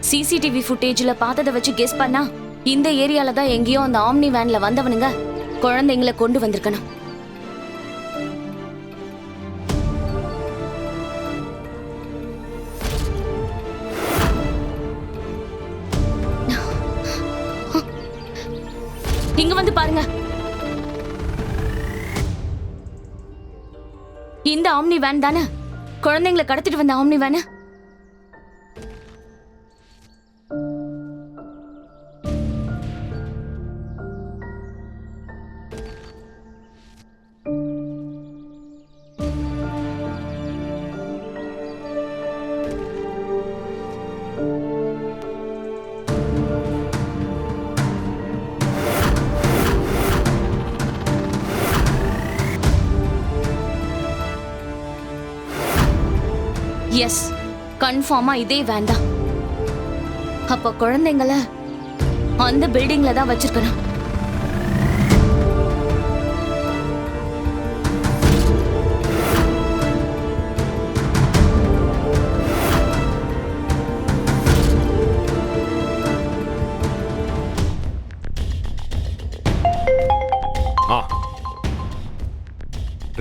CCTV ஃபுட்டேஜ்ல பார்த்ததை வச்சு guess பண்ணா இந்த ஏரியால தான் எங்கேயோ அந்த ஆம்னி வேன்ல வந்தவனுங்க குழந்தைங்களை கொண்டு வந்திருக்கணும். இங்க வந்து பாருங்க. இந்த ஆம்னி வேன் தானே குழந்தைங்களை கடத்திட்டு வந்த ஆம்னி வேன்? எஸ், கன்ஃபார்மா இதே வேன் தான். அப்ப குழந்தைங்களை அந்த பில்டிங்ல தான் வச்சிருக்கணும்.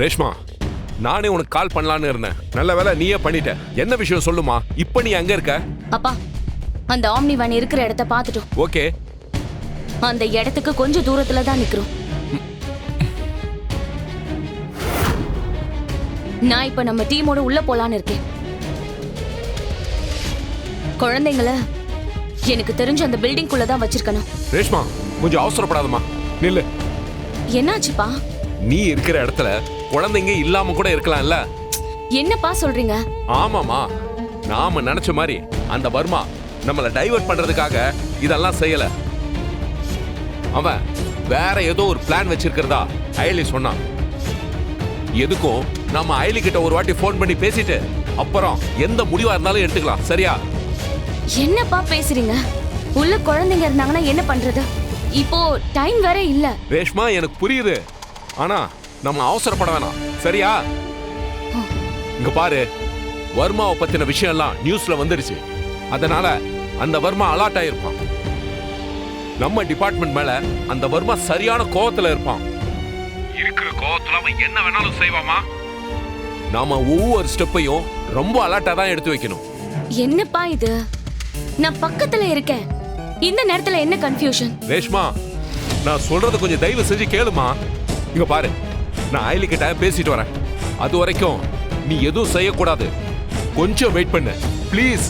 ரேஷ்மா, நானே உனக்கு கால் பண்ணலான்னு இருந்தேன். நல்ல வேலை நீயே பண்ணிட்ட. என்ன விஷயம் சொல்லுமா? இப்ப நீ அங்க இருக்க? அப்பா, அந்த ஆம்னி வேன் இருக்கிற இடத்த பார்த்துட்டோம். ஓகே. அந்த இடத்துக்கு கொஞ்சம் தூரத்துல தான் நிக்கிறோம். நான் இப்ப நம்ம டீமோட உள்ள போலான்னு இருக்கேன். குழந்தைங்களை எனக்கு தெரிஞ்ச அந்த பில்டிங்குள்ள தான் வச்சிருக்கணும். ரேஷ்மா, கொஞ்சம் அவசரப்படாதமா. நில்லு. என்னாச்சுப்பா? நீ இருக்கிற இடத்துல குழந்தைங்க இல்லாம கூட இருக்கலாம்ல. என்னப்பா சொல்றீங்க? ஆமாமா, நாம நினைச்ச மாதிரி அந்த வர்மா நம்மள டைவர்ட் பண்றதுக்காக இதெல்லாம் செய்யல. அவன் வேற ஏதோ ஒரு பிளான் வச்சிருக்கிறதா அயலி சொன்னான். எதுக்கும் நம்ம அயலி கிட்ட ஒரு வாட்டி போன் பண்ணி பேசிட்டு அப்புறம் எந்த முடிவா இருந்தாலும் எடுத்துக்கலாம். சரியா? என்னப்பா பேசுறீங்க? உள்ள குழந்தைங்க இருந்தாங்கன்னா என்ன பண்றது? இப்போ டைம் வேற இல்ல. ரேஷ்மா, எனக்கு புரியுது. ஆனா நம்ம அவசரப்பட வேணாம். சரியா? இங்க பாரு, வர்மாவை பத்தின விஷயம் எல்லாம் நியூஸ்ல வந்துருச்சு. அதனால அந்த வர்மா அலர்ட் ஆயிருப்பான். நம்ம டிபார்ட்மெண்ட் மேல அந்த வர்மா சரியான கோவத்துல இருப்பான். இருக்கிற கோவத்துல அவன் என்ன வேணாலும் செய்வாமா. நாம ஒவ்வொரு ஸ்டெப்பையும் ரொம்ப அலர்ட்டா தான் எடுத்து வைக்கணும். என்னப்பா இது? நான் பக்கத்துல இருக்கேன். இந்த நேரத்துல என்ன கன்ஃபியூஷன்? ரேஷ்மா, நான் சொல்றது கொஞ்சம் தயவு செஞ்சு கேளுமா. இங்க பாரு, நான் அயலி கிட்ட பேசிட்டு வரேன். அது வரைக்கும் நீ எதுவும் செய்யக்கூடாது. கொஞ்சம் வெயிட் பண்ணு ப்ளீஸ்.